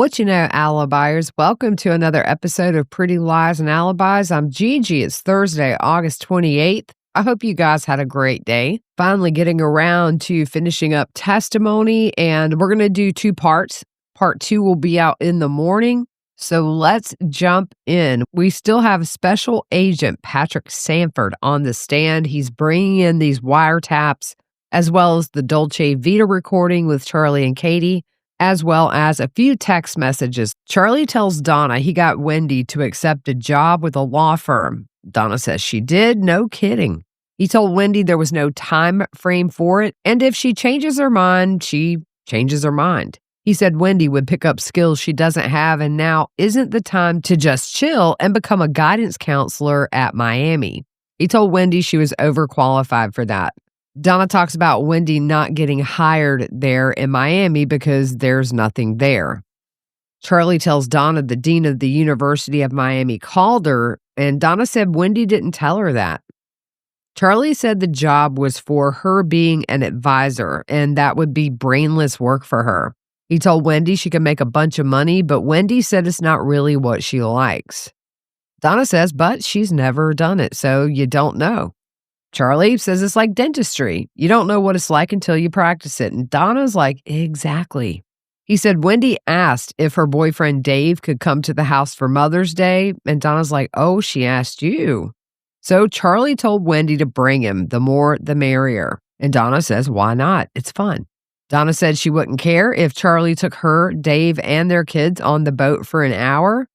What you know, alibis? Welcome to another episode of Pretty Lies and Alibis. I'm Gigi. It's Thursday, August 28th. I hope you guys had a great day. Finally getting around to finishing up testimony, and we're going to do two parts. Part 2 will be out in the morning. So let's jump in. We still have Special Agent Patrick Sanford on the stand. He's bringing in these wiretaps, as well as the Dolce Vita recording with Charlie and Katie, as well as a few text messages. Charlie tells Donna he got Wendy to accept a job with a law firm. Donna says she did. No kidding. He told Wendy there was no time frame for it, and if she changes her mind, she changes her mind. He said Wendy would pick up skills she doesn't have, and now isn't the time to just chill and become a guidance counselor at Miami. He told Wendy she was overqualified for that. Donna talks about Wendy not getting hired there in Miami because there's nothing there. Charlie tells Donna the dean of the University of Miami called her, and Donna said Wendy didn't tell her that. Charlie said the job was for her being an advisor, and that would be brainless work for her. He told Wendy she could make a bunch of money, but Wendy said it's not really what she likes. Donna says, but she's never done it, so you don't know. Charlie says it's like dentistry. You don't know what it's like until you practice it. And Donna's like, exactly. He said Wendy asked if her boyfriend Dave could come to the house for Mother's Day. And Donna's like, oh, she asked you. So Charlie told Wendy to bring him. The more, the merrier. And Donna says, why not? It's fun. Donna said she wouldn't care if Charlie took her, Dave, and their kids on the boat for an hour.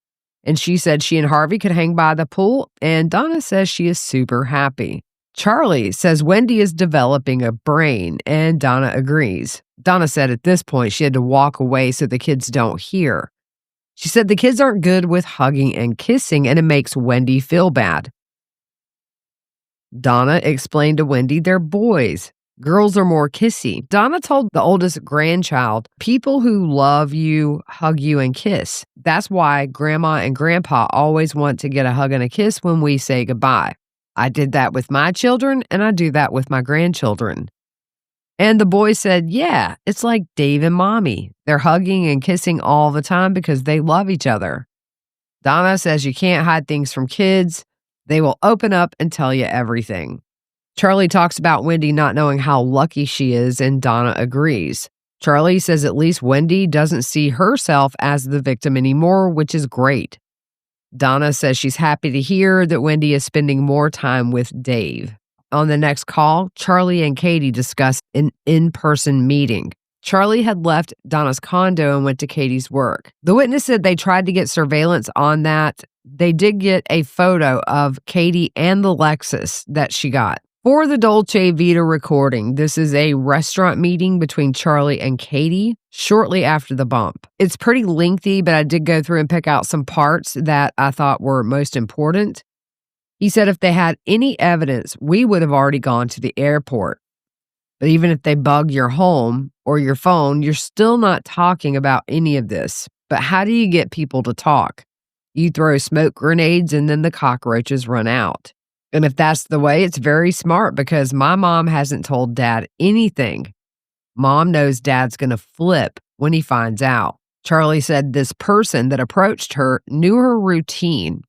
And she said she and Harvey could hang by the pool. And Donna says she is super happy. Charlie says Wendy is developing a brain, and Donna agrees. Donna said at this point she had to walk away so the kids don't hear. She said the kids aren't good with hugging and kissing, and it makes Wendy feel bad. Donna explained to Wendy they're boys. Girls are more kissy. Donna told the oldest grandchild, people who love you, hug you, and kiss. That's why Grandma and Grandpa always want to get a hug and a kiss when we say goodbye. I did that with my children, and I do that with my grandchildren. And the boys said, yeah, it's like Dave and Mommy. They're hugging and kissing all the time because they love each other. Donna says you can't hide things from kids. They will open up and tell you everything. Charlie talks about Wendy not knowing how lucky she is, and Donna agrees. Charlie says at least Wendy doesn't see herself as the victim anymore, which is great. Donna says she's happy to hear that Wendy is spending more time with Dave. On the next call, Charlie and Katie discussed an in-person meeting. Charlie had left Donna's condo and went to Katie's work. The witness said they tried to get surveillance on that. They did get a photo of Katie and the Lexus that she got. For the Dolce Vita recording, this is a restaurant meeting between Charlie and Katie shortly after the bump. It's pretty lengthy, but I did go through and pick out some parts that I thought were most important. He said if they had any evidence, we would have already gone to the airport. But even if they bug your home or your phone, you're still not talking about any of this. But how do you get people to talk? You throw smoke grenades and then the cockroaches run out. And if that's the way, it's very smart because my mom hasn't told Dad anything. Mom knows Dad's going to flip when he finds out. Charlie said this person that approached her knew her routine.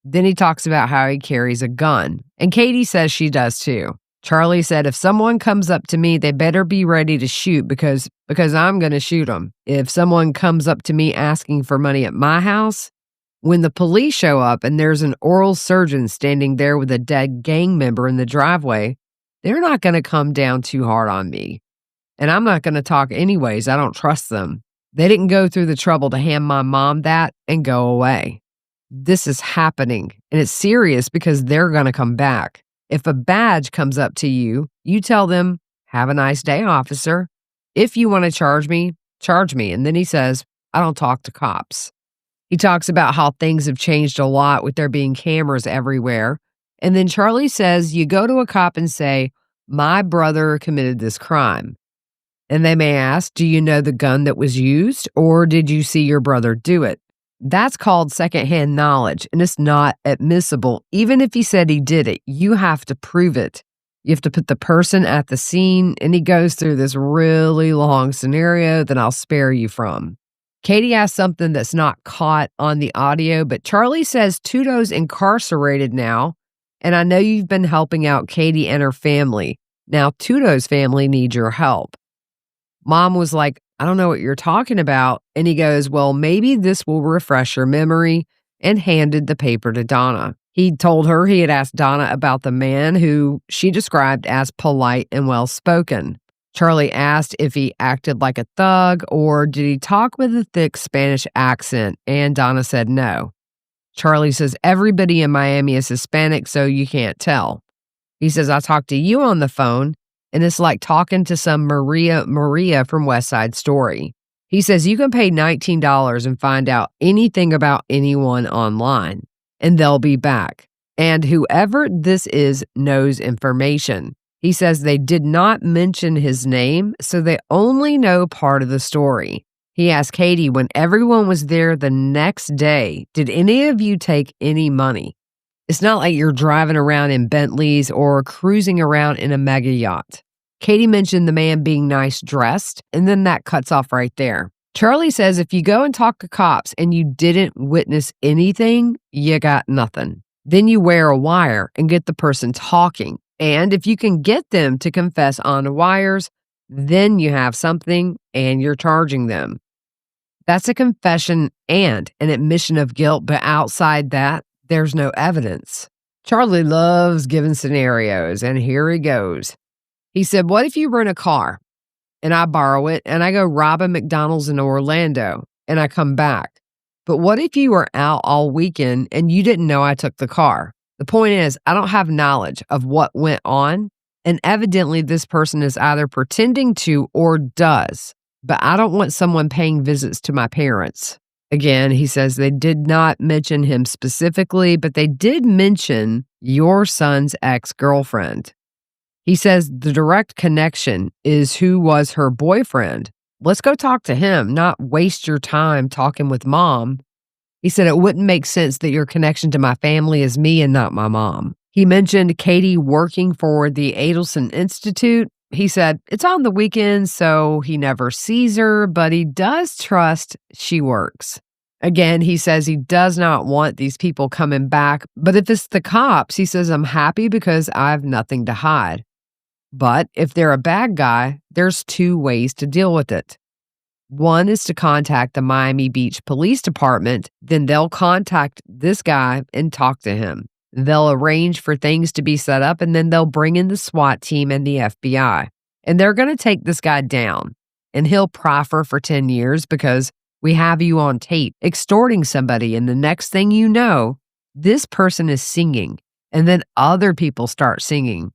Then he talks about how he carries a gun. And Katie says she does too. Charlie said if someone comes up to me, they better be ready to shoot because I'm going to shoot them. If someone comes up to me asking for money at my house, when the police show up and there's an oral surgeon standing there with a dead gang member in the driveway, they're not going to come down too hard on me. And I'm not going to talk anyways. I don't trust them. They didn't go through the trouble to hand my mom that and go away. This is happening, and it's serious because they're going to come back. If a badge comes up to you, you tell them, have a nice day, officer. If you want to charge me, charge me. And then he says, I don't talk to cops. He talks about how things have changed a lot with there being cameras everywhere. And then Charlie says, you go to a cop and say, my brother committed this crime. And they may ask, do you know the gun that was used or did you see your brother do it? That's called secondhand knowledge, and it's not admissible. Even if he said he did it, you have to prove it. You have to put the person at the scene, and he goes through this really long scenario that I'll spare you from. Katie asks something that's not caught on the audio, but Charlie says Tudo's incarcerated now, and I know you've been helping out Katie and her family. Now Tudo's family needs your help. Mom was like, I don't know what you're talking about. And he goes, well, maybe this will refresh your memory, and handed the paper to Donna. He told her he had asked Donna about the man who she described as polite and well-spoken. Charlie asked if he acted like a thug or did he talk with a thick Spanish accent, and Donna said no. Charlie says everybody in Miami is Hispanic, so you can't tell. He says, I talked to you on the phone, and it's like talking to some Maria from West Side Story. He says you can pay $19 and find out anything about anyone online, and they'll be back. And whoever this is knows information. He says they did not mention his name, so they only know part of the story. He asked Katie, when everyone was there the next day, did any of you take any money? It's not like you're driving around in Bentleys or cruising around in a mega yacht. Katie mentioned the man being nice dressed, and then that cuts off right there. Charlie says if you go and talk to cops and you didn't witness anything, you got nothing. Then you wear a wire and get the person talking. And if you can get them to confess on wires, then you have something and you're charging them. That's a confession and an admission of guilt, but outside that, there's no evidence. Charlie loves giving scenarios, and here he goes. He said, what if you rent a car and I borrow it and I go rob a McDonald's in Orlando and I come back? But what if you were out all weekend and you didn't know I took the car? The point is, I don't have knowledge of what went on, and evidently this person is either pretending to or does, but I don't want someone paying visits to my parents. Again, he says they did not mention him specifically, but they did mention your son's ex-girlfriend. He says the direct connection is who was her boyfriend. Let's go talk to him, not waste your time talking with mom. He said it wouldn't make sense that your connection to my family is me and not my mom. He mentioned Katie working for the Adelson Institute. He said it's on the weekends, so he never sees her, but he does trust she works. Again, he says he does not want these people coming back, but if it's the cops, he says, I'm happy because I have nothing to hide. But if they're a bad guy, there's two ways to deal with it. One is to contact the Miami Beach Police Department, then they'll contact this guy and talk to him. They'll arrange for things to be set up, and then they'll bring in the SWAT team and the FBI. And they're going to take this guy down, and he'll proffer for 10 years because we have you on tape extorting somebody, and the next thing you know, this person is singing, and then other people start singing.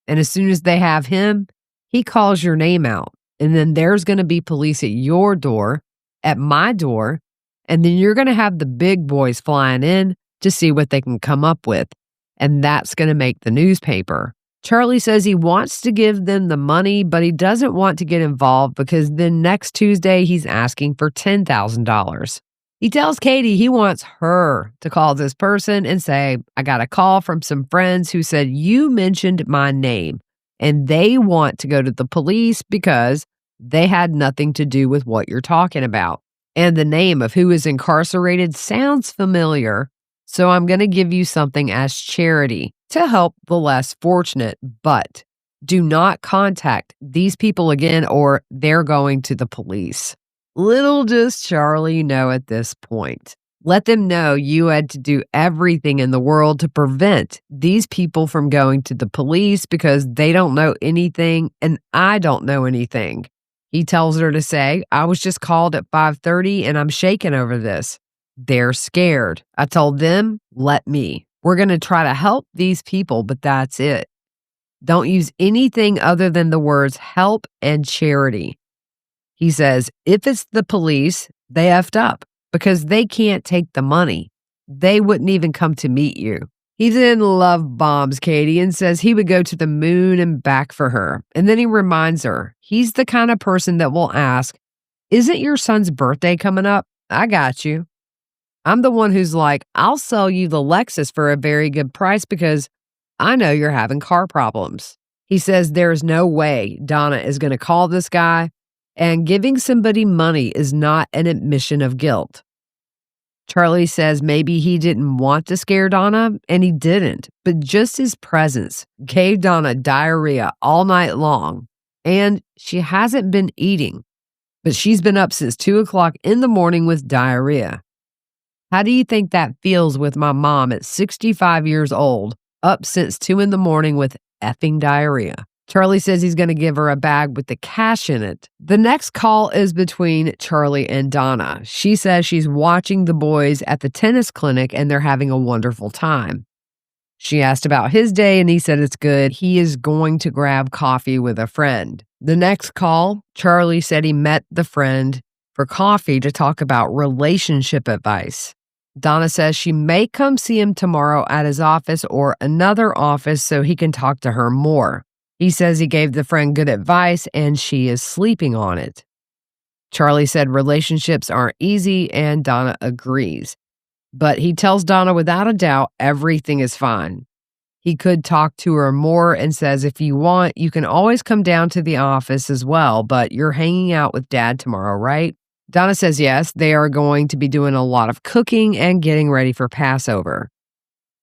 And as soon as they have him, he calls your name out. And then there's going to be police at your door, at my door, and then you're going to have the big boys flying in to see what they can come up with. And that's going to make the newspaper. Charlie says he wants to give them the money, but he doesn't want to get involved because then next Tuesday he's asking for $10,000. He tells Katie he wants her to call this person and say, I got a call from some friends who said you mentioned my name, and they want to go to the police because they had nothing to do with what you're talking about. And the name of who is incarcerated sounds familiar, so I'm going to give you something as charity to help the less fortunate, but do not contact these people again or they're going to the police. Little does Charlie know at this point. Let them know you had to do everything in the world to prevent these people from going to the police because they don't know anything and I don't know anything. He tells her to say, I was just called at 5:30 and I'm shaking over this. They're scared. I told them, let me. We're going to try to help these people, but that's it. Don't use anything other than the words help and charity. He says, if it's the police, they effed up because they can't take the money. They wouldn't even come to meet you. He then love bombs Katie and says he would go to the moon and back for her. And then he reminds her, he's the kind of person that will ask, isn't your son's birthday coming up? I got you. I'm the one who's like, I'll sell you the Lexus for a very good price because I know you're having car problems. He says there's no way Donna is going to call this guy and giving somebody money is not an admission of guilt. Charlie says maybe he didn't want to scare Donna, and he didn't, but just his presence gave Donna diarrhea all night long, and she hasn't been eating, but she's been up since 2 o'clock in the morning with diarrhea. How do you think that feels with my mom at 65 years old, up since 2 in the morning with effing diarrhea? Charlie says he's going to give her a bag with the cash in it. The next call is between Charlie and Donna. She says she's watching the boys at the tennis clinic and they're having a wonderful time. She asked about his day and he said it's good. He is going to grab coffee with a friend. The next call, Charlie said he met the friend for coffee to talk about relationship advice. Donna says she may come see him tomorrow at his office or another office so he can talk to her more. He says he gave the friend good advice and she is sleeping on it. Charlie said relationships aren't easy and Donna agrees. But he tells Donna without a doubt everything is fine. He could talk to her more and says if you want, you can always come down to the office as well, but you're hanging out with Dad tomorrow, right? Donna says yes, they are going to be doing a lot of cooking and getting ready for Passover.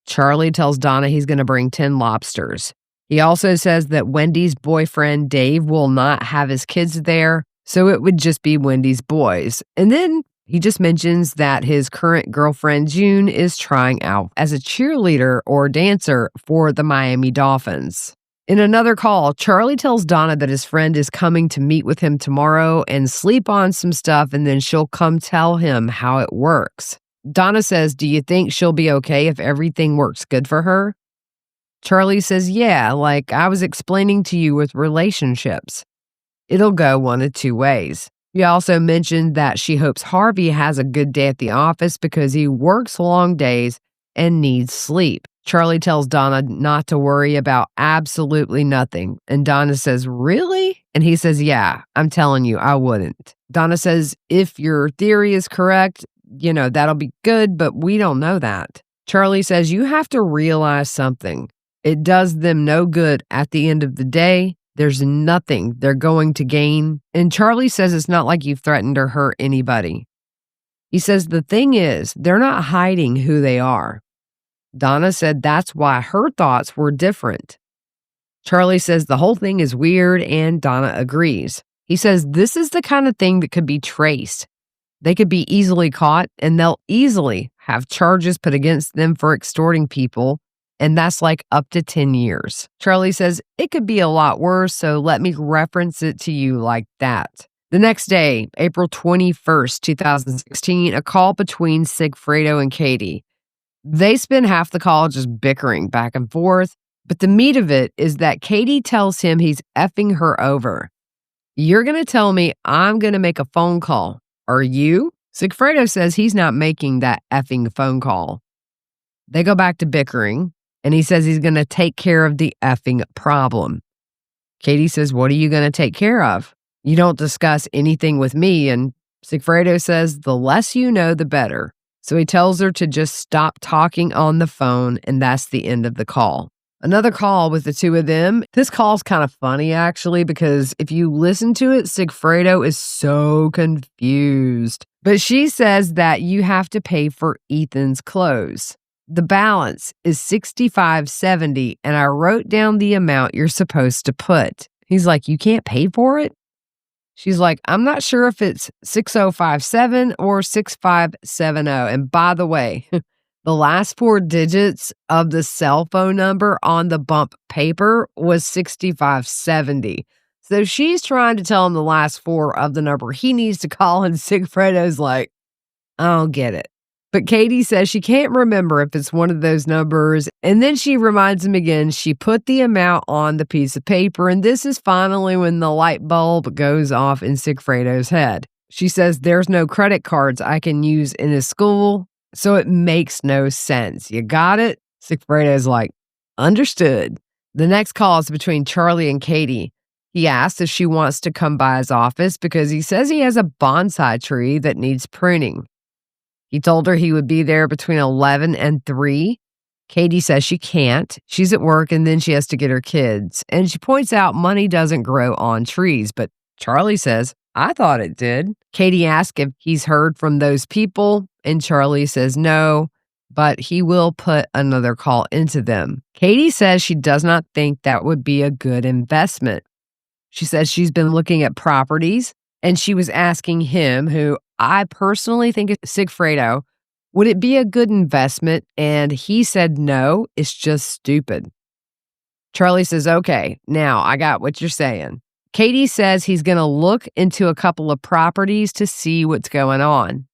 Charlie tells Donna he's going to bring 10 lobsters. He also says that Wendy's boyfriend, Dave, will not have his kids there, so it would just be Wendy's boys. And then he just mentions that his current girlfriend, June, is trying out as a cheerleader or dancer for the Miami Dolphins. In another call, Charlie tells Donna that his friend is coming to meet with him tomorrow and sleep on some stuff, and then she'll come tell him how it works. Donna says, do you think she'll be okay if everything works good for her? Charlie says, yeah, like I was explaining to you with relationships. It'll go one of two ways. He also mentioned that she hopes Harvey has a good day at the office because he works long days and needs sleep. Charlie tells Donna not to worry about absolutely nothing. And Donna says, really? And he says, yeah, I'm telling you, I wouldn't. Donna says, if your theory is correct, that'll be good, but we don't know that. Charlie says, you have to realize something. It does them no good at the end of the day. There's nothing they're going to gain. And Charlie says it's not like you've threatened or hurt anybody. He says the thing is, they're not hiding who they are. Donna said that's why her thoughts were different. Charlie says the whole thing is weird and Donna agrees. He says this is the kind of thing that could be traced. They could be easily caught and they'll easily have charges put against them for extorting people. And that's like up to 10 years. Charlie says it could be a lot worse, so let me reference it to you like that. The next day, April 21st, 2016, a call between Sigfredo and Katie. They spend half the call just bickering back and forth, but the meat of it is that Katie tells him he's effing her over. You're going to tell me I'm going to make a phone call. Are you? Sigfredo says he's not making that effing phone call. They go back to bickering. And he says he's going to take care of the effing problem. Katie says, what are you going to take care of? You don't discuss anything with me. And Sigfredo says, the less you know, the better. So he tells her to just stop talking on the phone. And that's the end of the call. Another call with the two of them. This call's kind of funny, actually, because if you listen to it, Sigfredo is so confused. But she says that you have to pay for Ethan's clothes. The balance is $65.70, and I wrote down the amount you're supposed to put. He's like, you can't pay for it? She's like, I'm not sure if it's 6057 or 6570. And by the way, the last 4 digits of the cell phone number on the bump paper was 6570. So she's trying to tell him the last 4 of the number he needs to call, and Sigfredo's like, I don't get it. But Katie says she can't remember if it's one of those numbers. And then she reminds him again, she put the amount on the piece of paper. And this is finally when the light bulb goes off in Sigfredo's head. She says there's no credit cards I can use in his school, so it makes no sense. You got it? Sigfredo's like, understood. The next call is between Charlie and Katie. He asks if she wants to come by his office because he says he has a bonsai tree that needs pruning. He told her he would be there between 11 and 3. Katie says she can't. She's at work and then she has to get her kids. And she points out money doesn't grow on trees. But Charlie says, I thought it did. Katie asks if he's heard from those people, and Charlie says no, but he will put another call into them. Katie says she does not think that would be a good investment. She says she's been looking at properties, and she was asking him, who I personally think is Sigfredo, would it be a good investment? And he said no, it's just stupid. Charlie says, okay, now I got what you're saying. Katie says he's going to look into a couple of properties to see what's going on.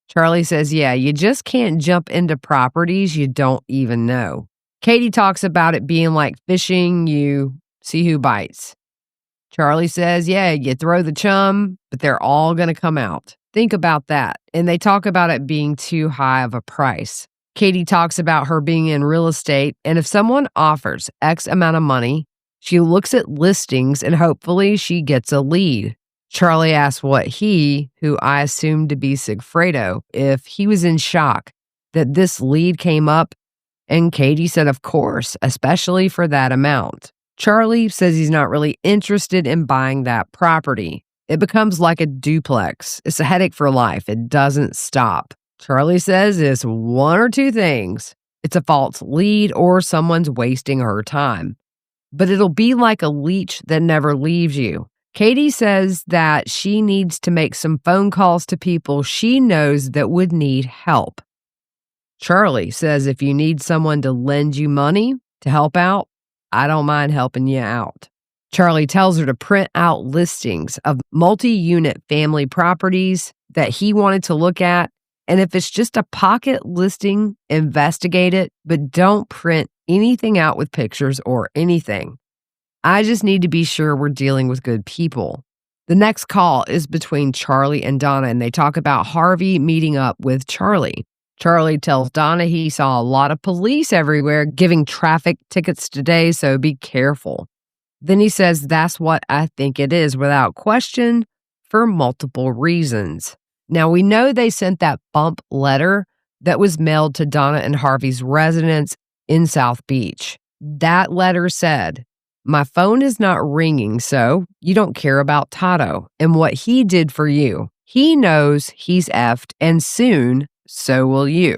Charlie says, yeah, you just can't jump into properties you don't even know. Katie talks about it being like fishing, you see who bites. Charlie says, yeah, you throw the chum, but they're all going to come out. Think about that. And they talk about it being too high of a price. Katie talks about her being in real estate, and if someone offers X amount of money, she looks at listings and hopefully she gets a lead. Charlie asks what he, who I assumed to be Sigfredo, if he was in shock that this lead came up, and Katie said, of course, especially for that amount. Charlie says he's not really interested in buying that property. It becomes like a duplex. It's a headache for life. It doesn't stop. Charlie says it's one or two things. It's a false lead or someone's wasting her time. But it'll be like a leech that never leaves you. Katie says that she needs to make some phone calls to people she knows that would need help. Charlie says if you need someone to lend you money to help out, I don't mind helping you out. Charlie tells her to print out listings of multi-unit family properties that he wanted to look at. And if it's just a pocket listing, investigate it, but don't print anything out with pictures or anything. I just need to be sure we're dealing with good people. The next call is between Charlie and Donna, and they talk about Harvey meeting up with Charlie. Charlie tells Donna he saw a lot of police everywhere giving traffic tickets today, so be careful. Then he says that's what I think it is without question for multiple reasons. Now, we know they sent that bump letter that was mailed to Donna and Harvey's residence in South Beach. That letter said, my phone is not ringing, so you don't care about Tato and what he did for you. He knows he's effed, and soon, so will you.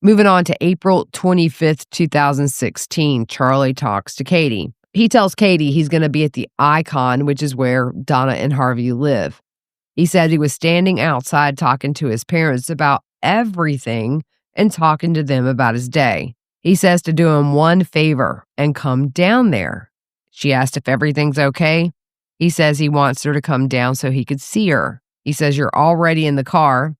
Moving on to April 25th, 2016, Charlie talks to Katie. He tells Katie he's going to be at the Icon, which is where Donna and Harvey live. He said he was standing outside talking to his parents about everything and talking to them about his day. He says to do him one favor and come down there. She asked if everything's okay. He says he wants her to come down so he could see her. He says you're already in the car.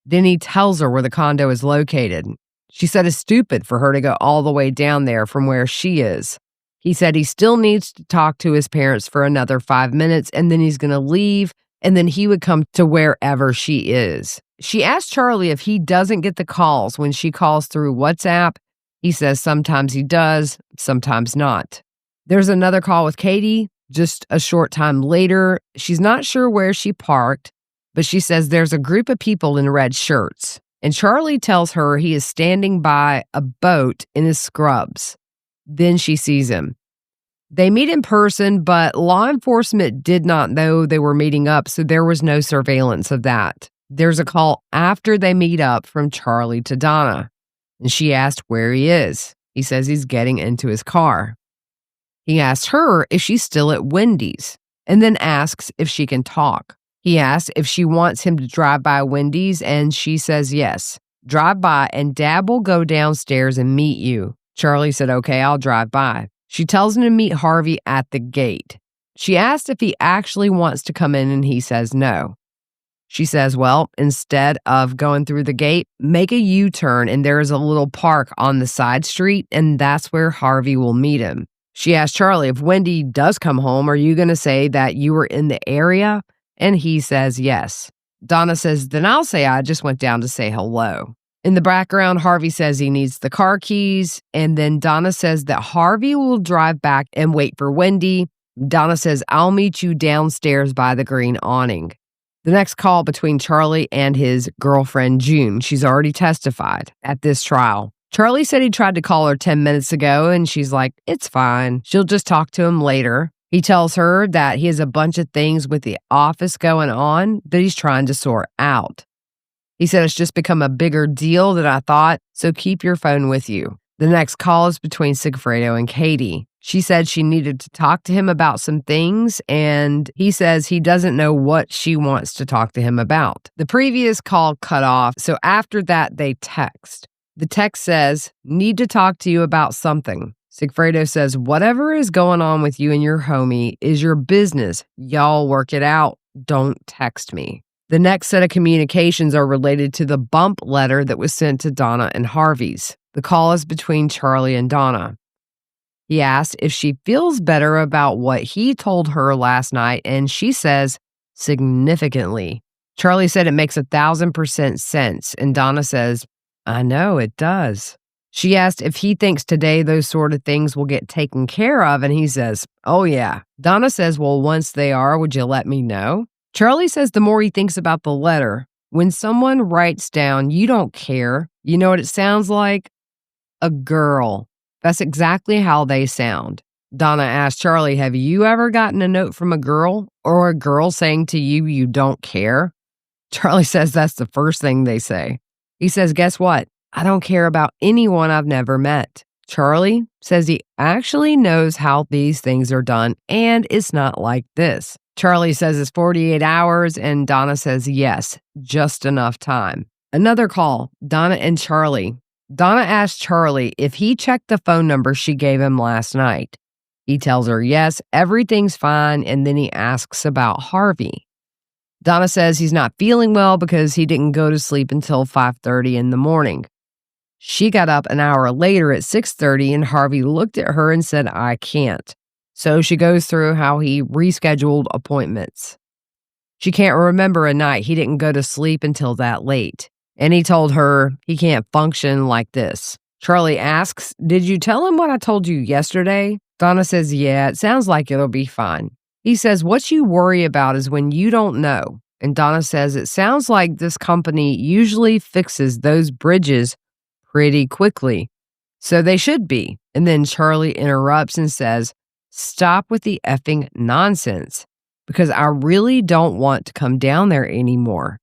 Then he tells her where the condo is located. She said it's stupid for her to go all the way down there from where she is. He said he still needs to talk to his parents for another 5 minutes, and then he's going to leave, and then he would come to wherever she is. She asked Charlie if he doesn't get the calls when she calls through WhatsApp. He says sometimes he does, sometimes not. There's another call with Katie just a short time later. She's not sure where she parked, but she says there's a group of people in red shirts. And Charlie tells her he is standing by a boat in his scrubs. Then she sees him. They meet in person, but law enforcement did not know they were meeting up, so there was no surveillance of that. There's a call after they meet up from Charlie to Donna, and she asked where he is. He says he's getting into his car. He asks her if she's still at Wendy's, and then asks if she can talk. He asks if she wants him to drive by Wendy's, and she says yes. Drive by, and Dad will go downstairs and meet you. Charlie said, okay, I'll drive by. She tells him to meet Harvey at the gate. She asks if he actually wants to come in, and he says no. She says, well, instead of going through the gate, make a U-turn, and there is a little park on the side street, and that's where Harvey will meet him. She asked Charlie, if Wendy does come home, are you going to say that you were in the area? And he says yes. Donna says, then I'll say I just went down to say hello. In the background, Harvey says he needs the car keys, and then Donna says that Harvey will drive back and wait for Wendy. Donna says, I'll meet you downstairs by the green awning. The next call between Charlie and his girlfriend, June. She's already testified at this trial. Charlie said he tried to call her 10 minutes ago, and she's like, it's fine. She'll just talk to him later. He tells her that he has a bunch of things with the office going on that he's trying to sort out. He said, it's just become a bigger deal than I thought, so keep your phone with you. The next call is between Sigfredo and Katie. She said she needed to talk to him about some things, and he says he doesn't know what she wants to talk to him about. The previous call cut off, so after that, they text. The text says, need to talk to you about something. Sigfredo says, whatever is going on with you and your homie is your business. Y'all work it out. Don't text me. The next set of communications are related to the bump letter that was sent to Donna and Harvey's. The call is between Charlie and Donna. He asked if she feels better about what he told her last night, and she says, significantly. Charlie said it makes 1,000% sense, and Donna says, I know it does. She asked if he thinks today those sort of things will get taken care of, and he says, oh yeah. Donna says, well, once they are, would you let me know? Charlie says the more he thinks about the letter, when someone writes down, you don't care, you know what it sounds like? A girl. That's exactly how they sound. Donna asked Charlie, have you ever gotten a note from a girl or a girl saying to you, you don't care? Charlie says that's the first thing they say. He says, guess what? I don't care about anyone I've never met. Charlie says he actually knows how these things are done, and it's not like this. Charlie says it's 48 hours, and Donna says yes, just enough time. Another call, Donna and Charlie. Donna asked Charlie if he checked the phone number she gave him last night. He tells her yes, everything's fine, and then he asks about Harvey. Donna says he's not feeling well because he didn't go to sleep until 5:30 in the morning. She got up an hour later at 6:30, and Harvey looked at her and said, I can't. So she goes through how he rescheduled appointments. She can't remember a night he didn't go to sleep until that late. And he told her he can't function like this. Charlie asks, did you tell him what I told you yesterday? Donna says, yeah, it sounds like it'll be fine. He says, what you worry about is when you don't know. And Donna says, it sounds like this company usually fixes those bridges pretty quickly. So they should be. And then Charlie interrupts and says, stop with the effing nonsense, because I really don't want to come down there anymore.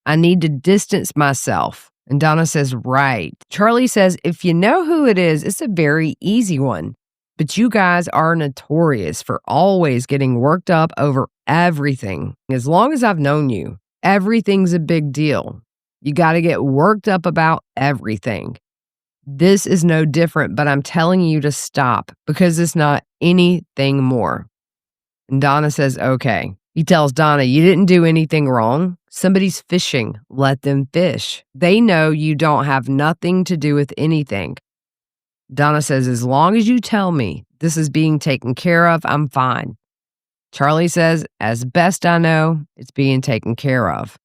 I need to distance myself. And Donna says, right. Charlie says, if you know who it is, it's a very easy one. But you guys are notorious for always getting worked up over everything. As long as I've known you, everything's a big deal. You got to get worked up about everything. This is no different, but I'm telling you to stop because it's not anything more. And Donna says, okay. He tells Donna, you didn't do anything wrong. Somebody's fishing. Let them fish. They know you don't have nothing to do with anything. Donna says, as long as you tell me this is being taken care of, I'm fine. Charlie says, as best I know, it's being taken care of.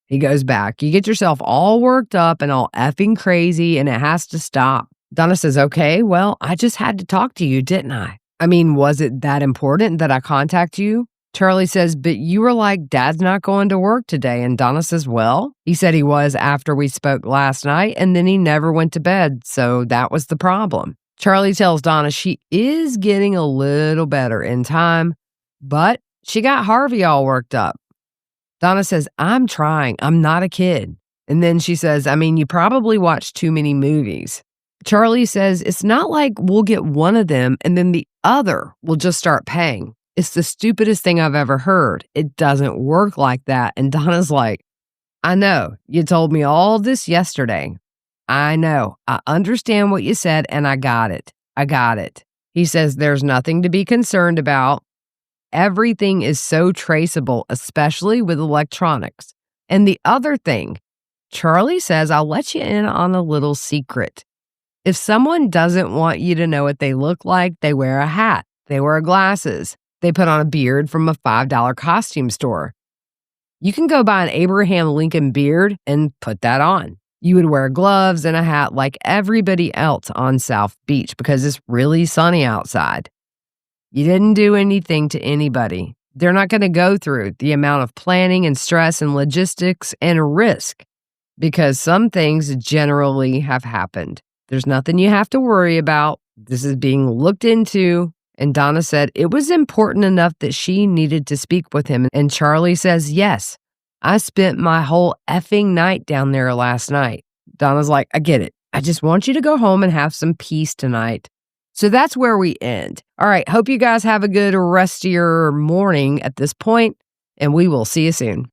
He goes back, you get yourself all worked up and all effing crazy, and it has to stop. Donna says, okay, well, I just had to talk to you, didn't I? I mean, was it that important that I contact you? Charlie says, but you were like, Dad's not going to work today. And Donna says, well, he said he was after we spoke last night, and then he never went to bed. So that was the problem. Charlie tells Donna she is getting a little better in time, but she got Harvey all worked up. Donna says, I'm trying. I'm not a kid. And then she says, I mean, you probably watch too many movies. Charlie says, it's not like we'll get one of them and then the other will just start paying. It's the stupidest thing I've ever heard. It doesn't work like that. And Donna's like, I know. You told me all this yesterday. I know. I understand what you said, and I got it. I got it. He says there's nothing to be concerned about. Everything is so traceable, especially with electronics. And the other thing, Charlie says, I'll let you in on a little secret. If someone doesn't want you to know what they look like, they wear a hat. They wear glasses. They put on a beard from a $5 costume store. You can go buy an Abraham Lincoln beard and put that on. You would wear gloves and a hat like everybody else on South Beach because it's really sunny outside. You didn't do anything to anybody. They're not going to go through the amount of planning and stress and logistics and risk because some things generally have happened. There's nothing you have to worry about. This is being looked into, And Donna said it was important enough that she needed to speak with him. And Charlie says, yes, I spent my whole effing night down there last night. Donna's like, I get it. I just want you to go home and have some peace tonight. So that's where we end. All right. Hope you guys have a good rest of your morning at this point, and we will see you soon.